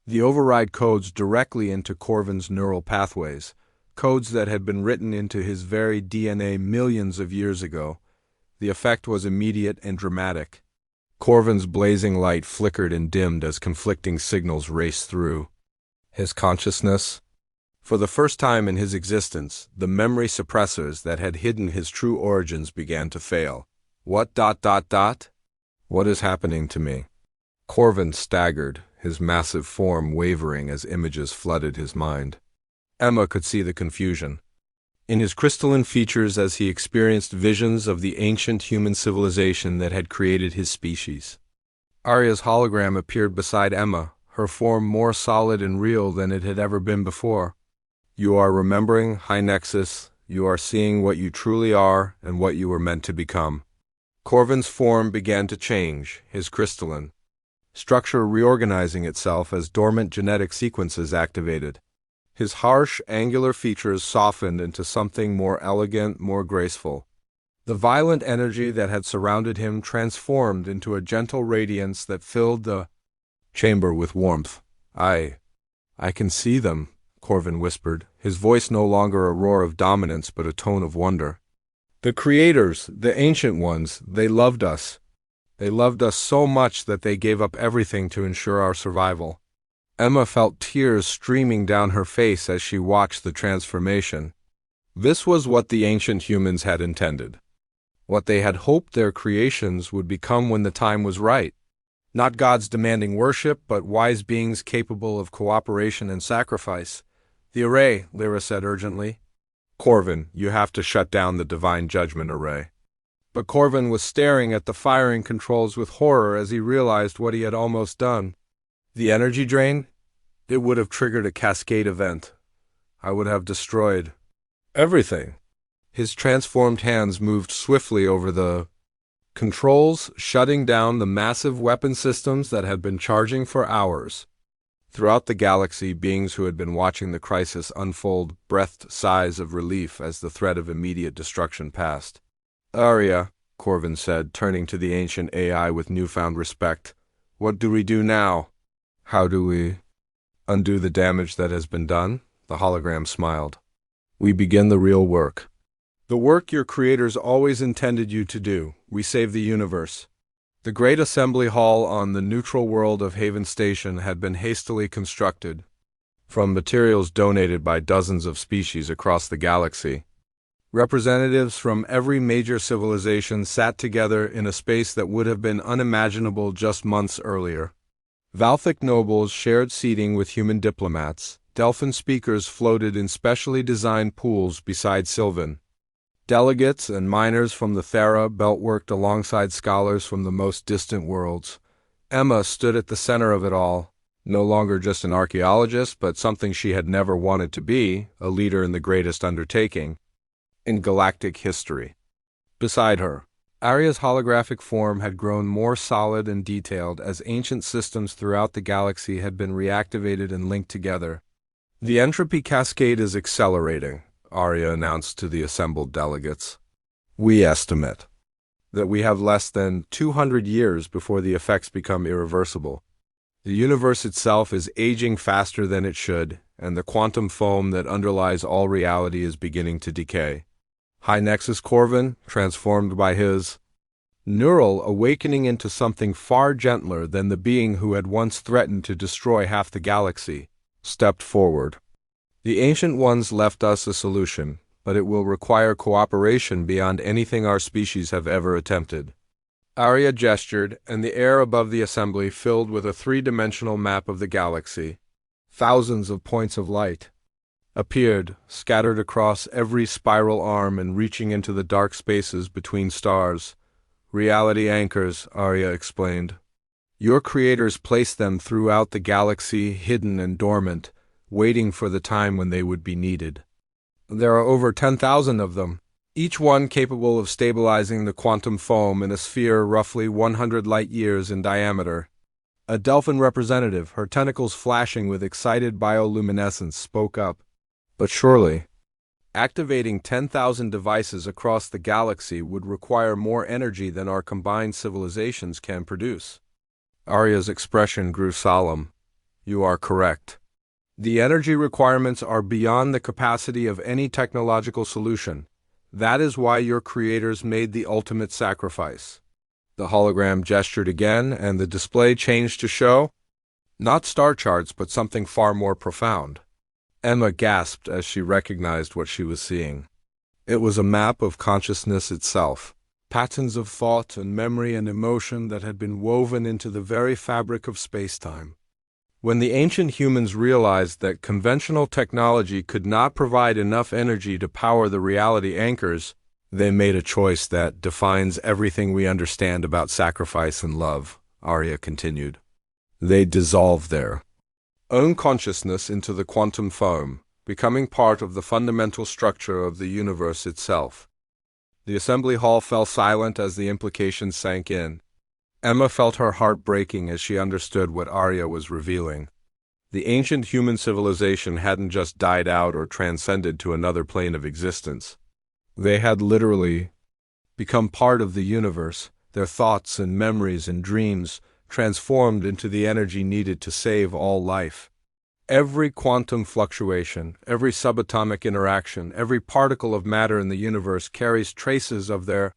the override codes directly into Corvin's neural pathways, codes that had been written into his very DNA millions of years ago. The effect was immediate and dramatic. Corvin's blazing light flickered and dimmed as conflicting signals raced through his consciousness. For the first time in his existence, the memory suppressors that had hidden his true origins began to fail. What? What is happening to me?" Corvin staggered, his massive form wavering as images flooded his mind. Emma could see the confusion in his crystalline features as he experienced visions of the ancient human civilization that had created his species. Arya's hologram appeared beside Emma, her form more solid and real than it had ever been before. "You are remembering, High Nexus. You are seeing what you truly are and what you were meant to become." Corvin's form began to change, his crystalline structure reorganizing itself as dormant genetic sequences activated. His harsh, angular features softened into something more elegant, more graceful. The violent energy that had surrounded him transformed into a gentle radiance that filled the chamber with warmth. I can see them," Corvin whispered, his voice no longer a roar of dominance but a tone of wonder. "The creators, the ancient ones, they loved us. They loved us so much that they gave up everything to ensure our survival." Emma felt tears streaming down her face as she watched the transformation. This was what the ancient humans had intended. What they had hoped their creations would become when the time was right. Not gods demanding worship, but wise beings capable of cooperation and sacrifice. "The array," Lyra said urgently. "Corvin, you have to shut down the Divine Judgment Array." But Corvin was staring at the firing controls with horror as he realized what he had almost done. The energy drain? It would have triggered a cascade event. I would have destroyed everything. His transformed hands moved swiftly over the controls, shutting down the massive weapon systems that had been charging for hours. Throughout the galaxy, beings who had been watching the crisis unfold breathed sighs of relief as the threat of immediate destruction passed. "Arya," Corvin said, turning to the ancient AI with newfound respect, "what do we do now?" "How do we undo the damage that has been done?" The hologram smiled. "We begin the real work. The work your creators always intended you to do. We save the universe." The great assembly hall on the neutral world of Haven Station had been hastily constructed from materials donated by dozens of species across the galaxy. Representatives from every major civilization sat together in a space that would have been unimaginable just months earlier. Valthic nobles shared seating with human diplomats. Delphin speakers floated in specially designed pools beside Sylvan. Delegates and miners from the Thera belt worked alongside scholars from the most distant worlds. Emma stood at the center of it all, no longer just an archaeologist, but something she had never wanted to be, a leader in the greatest undertaking. in galactic history. Beside her, Arya's holographic form had grown more solid and detailed as ancient systems throughout the galaxy had been reactivated and linked together. "The entropy cascade is accelerating," Arya announced to the assembled delegates. "We estimate that we have less than 200 years before the effects become irreversible. The universe itself is aging faster than it should, and the quantum foam that underlies all reality is beginning to decay. High Nexus Corvin, transformed by his neural awakening into something far gentler than the being who had once threatened to destroy half the galaxy, stepped forward. The Ancient Ones left us a solution, but it will require cooperation beyond anything our species have ever attempted." Arya gestured, and the air above the assembly filled with a three-dimensional map of the galaxy. Thousands of points of light appeared, scattered across every spiral arm and reaching into the dark spaces between stars. "Reality anchors," Arya explained. "Your creators placed them throughout the galaxy, hidden and dormant, waiting for the time when they would be needed. There are over 10,000 of them, each one capable of stabilizing the quantum foam in a sphere roughly 100 light-years in diameter." A Delphin representative, her tentacles flashing with excited bioluminescence, spoke up. "But surely, activating 10,000 devices across the galaxy would require more energy than our combined civilizations can produce." Arya's expression grew solemn. "You are correct. The energy requirements are beyond the capacity of any technological solution. That is why your creators made the ultimate sacrifice." The hologram gestured again, and the display changed to show not star charts, but something far more profound. Emma gasped as she recognized what she was seeing. It was a map of consciousness itself, patterns of thought and memory and emotion that had been woven into the very fabric of space-time. When the ancient humans realized that conventional technology could not provide enough energy to power the reality anchors, they made a choice that defines everything we understand about sacrifice and love, Arya continued. They dissolved their own consciousness into the quantum foam, becoming part of the fundamental structure of the universe itself. The assembly hall fell silent as the implications sank in. Emma felt her heart breaking as she understood what Arya was revealing. The ancient human civilization hadn't just died out or transcended to another plane of existence. They had literally become part of the universe, their thoughts and memories and dreams transformed into the energy needed to save all life. Every quantum fluctuation, every subatomic interaction, every particle of matter in the universe carries traces of their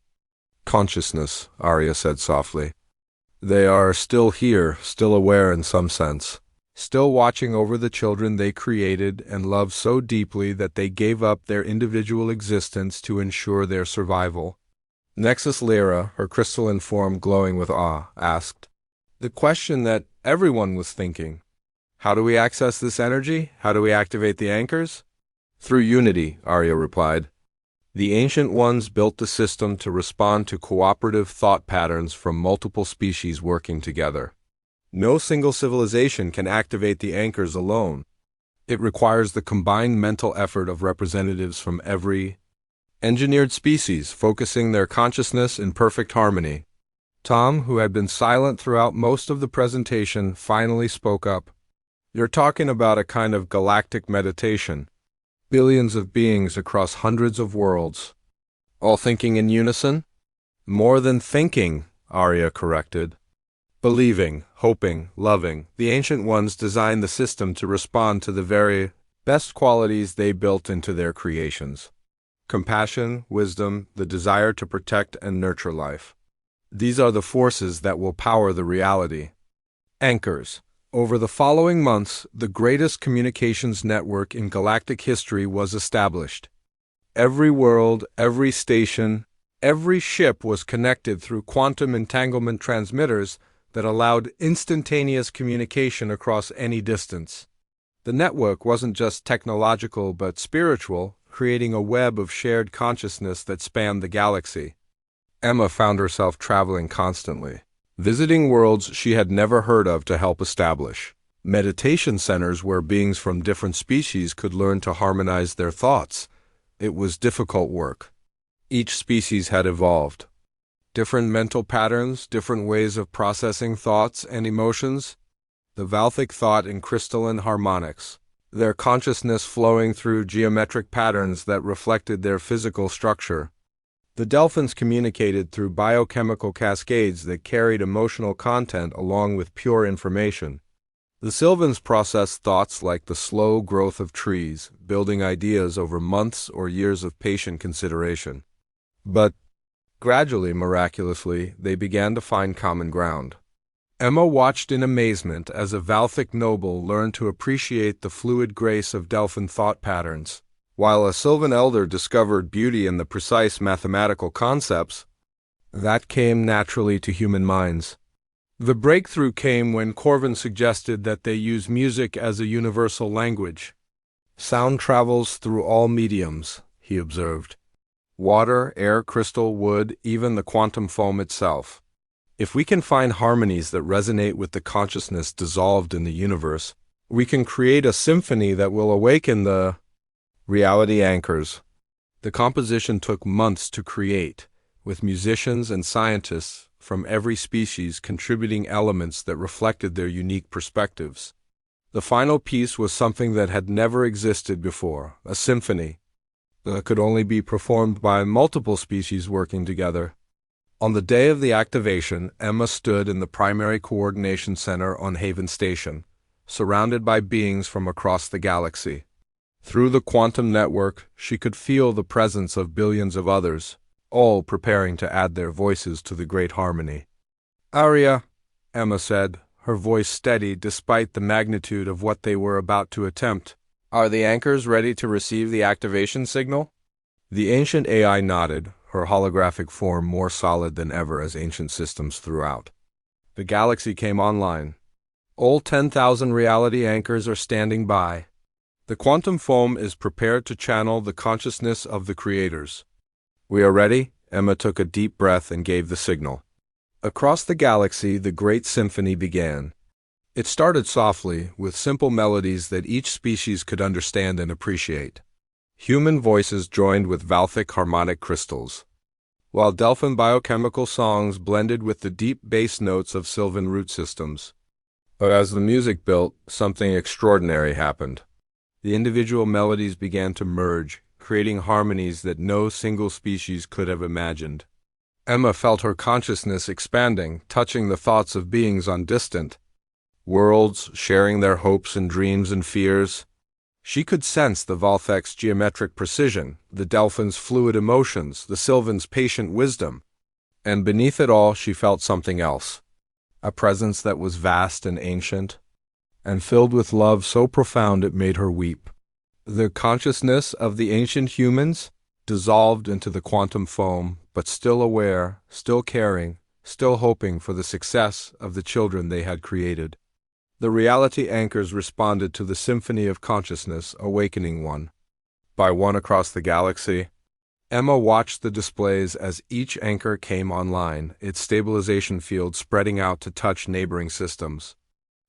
consciousness, Arya said softly. They are still here, still aware in some sense, still watching over the children they created and loved so deeply that they gave up their individual existence to ensure their survival. Nexus Lyra, her crystalline form glowing with awe, asked the question that everyone was thinking. How do we access this energy? How do we activate the anchors? Through unity, Arya replied. The Ancient Ones built the system to respond to cooperative thought patterns from multiple species working together. No single civilization can activate the anchors alone. It requires the combined mental effort of representatives from every engineered species, focusing their consciousness in perfect harmony. Tom, who had been silent throughout most of the presentation, finally spoke up. You're talking about a kind of galactic meditation. Billions of beings across hundreds of worlds, all thinking in unison? More than thinking, Arya corrected. Believing, hoping, loving, the Ancient Ones designed the system to respond to the very best qualities they built into their creations. Compassion, wisdom, the desire to protect and nurture life. These are the forces that will power the reality. Anchors. Over the following months, the greatest communications network in galactic history was established. Every world, every station, every ship was connected through quantum entanglement transmitters that allowed instantaneous communication across any distance. The network wasn't just technological but spiritual, creating a web of shared consciousness that spanned the galaxy. Emma found herself traveling constantly, visiting worlds she had never heard of to help establish meditation centers where beings from different species could learn to harmonize their thoughts, It was difficult work. Each species had evolved. Different mental patterns, different ways of processing thoughts and emotions. The Valthic thought in crystalline harmonics, their consciousness flowing through geometric patterns that reflected their physical structure. The Delphins communicated through biochemical cascades that carried emotional content along with pure information. The Sylvans processed thoughts like the slow growth of trees, building ideas over months or years of patient consideration. But gradually, miraculously, they began to find common ground. Emma watched in amazement as a Valthic noble learned to appreciate the fluid grace of Delphin thought patterns, while a Sylvan elder discovered beauty in the precise mathematical concepts that came naturally to human minds. The breakthrough came when Corvin suggested that they use music as a universal language. Sound travels through all mediums, he observed. Water, air, crystal, wood, even the quantum foam itself. If we can find harmonies that resonate with the consciousness dissolved in the universe, we can create a symphony that will awaken the reality anchors. The composition took months to create, with musicians and scientists from every species contributing elements that reflected their unique perspectives. The final piece was something that had never existed before, a symphony that could only be performed by multiple species working together. On the day of the activation, Emma stood in the primary coordination center on Haven Station, surrounded by beings from across the galaxy. Through the quantum network, she could feel the presence of billions of others, all preparing to add their voices to the great harmony. "Aria," Emma said, her voice steady despite the magnitude of what they were about to attempt. "Are the anchors ready to receive the activation signal?" The ancient AI nodded, her holographic form more solid than ever as ancient systems throughout. The galaxy came online. All 10,000 reality anchors are standing by. The quantum foam is prepared to channel the consciousness of the creators. "We are ready." Emma took a deep breath and gave the signal. Across the galaxy, the great symphony began. It started softly, with simple melodies that each species could understand and appreciate. Human voices joined with Valthic harmonic crystals, while Delphin biochemical songs blended with the deep bass notes of Sylvan root systems. But as the music built, something extraordinary happened. The individual melodies began to merge, creating harmonies that no single species could have imagined. Emma felt her consciousness expanding, touching the thoughts of beings on distant worlds, sharing their hopes and dreams and fears. She could sense the Valthec's geometric precision, the Delphin's fluid emotions, the Sylvan's patient wisdom. And beneath it all, she felt something else. A presence that was vast and ancient, and filled with love so profound it made her weep. The consciousness of the ancient humans, dissolved into the quantum foam, but still aware, still caring, still hoping for the success of the children they had created. The reality anchors responded to the symphony of consciousness, awakening one by one across the galaxy. Emma watched the displays as each anchor came online, its stabilization field spreading out to touch neighboring systems.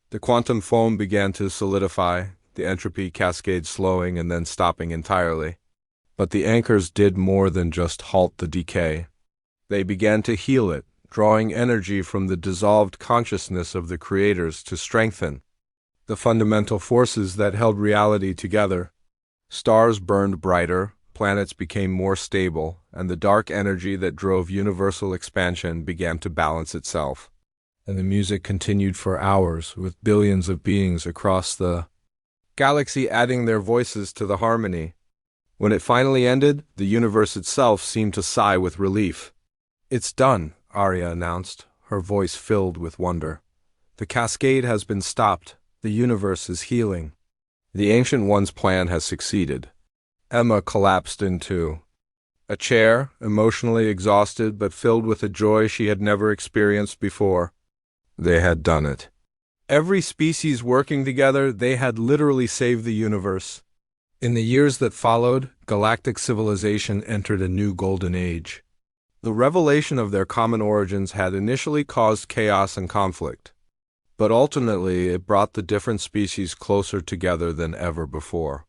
The quantum foam began to solidify, the entropy cascade slowing and then stopping entirely. But the anchors did more than just halt the decay. They began to heal it, drawing energy from the dissolved consciousness of the creators to strengthen the fundamental forces that held reality together. Stars burned brighter, planets became more stable, and the dark energy that drove universal expansion began to balance itself. And the music continued for hours, with billions of beings across the galaxy adding their voices to the harmony. When it finally ended, the universe itself seemed to sigh with relief. "It's done," Arya announced, her voice filled with wonder. "The cascade has been stopped. The universe is healing. The Ancient One's plan has succeeded." Emma collapsed into a chair, emotionally exhausted but filled with a joy she had never experienced before. They had done it. Every species working together, they had literally saved the universe. In the years that followed, galactic civilization entered a new golden age. The revelation of their common origins had initially caused chaos and conflict, but ultimately it brought the different species closer together than ever before.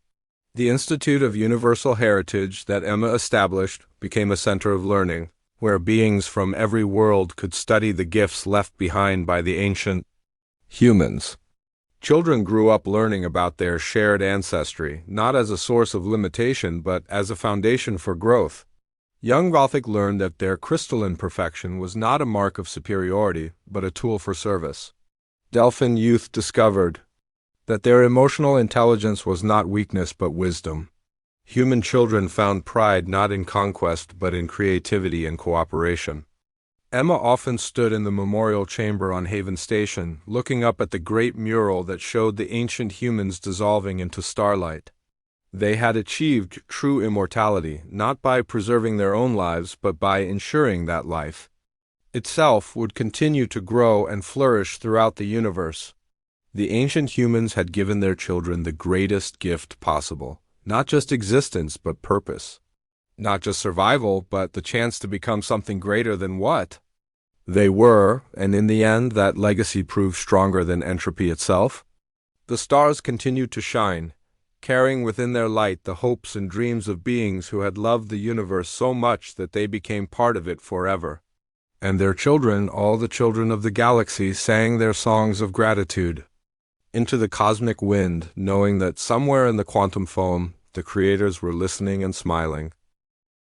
The Institute of Universal Heritage that Emma established became a center of learning, where beings from every world could study the gifts left behind by the ancient humans. Children grew up learning about their shared ancestry, not as a source of limitation but as a foundation for growth. Young Gothic learned that their crystalline perfection was not a mark of superiority, but a tool for service. Delphin youth discovered that their emotional intelligence was not weakness but wisdom. Human children found pride not in conquest but in creativity and cooperation. Emma often stood in the memorial chamber on Haven Station, looking up at the great mural that showed the ancient humans dissolving into starlight. They had achieved true immortality, not by preserving their own lives, but by ensuring that life itself would continue to grow and flourish throughout the universe. The ancient humans had given their children the greatest gift possible, not just existence, but purpose. Not just survival, but the chance to become something greater than what they were, and in the end, that legacy proved stronger than entropy itself. The stars continued to shine, carrying within their light the hopes and dreams of beings who had loved the universe so much that they became part of it forever. And their children, all the children of the galaxy, sang their songs of gratitude into the cosmic wind, knowing that somewhere in the quantum foam, the creators were listening and smiling.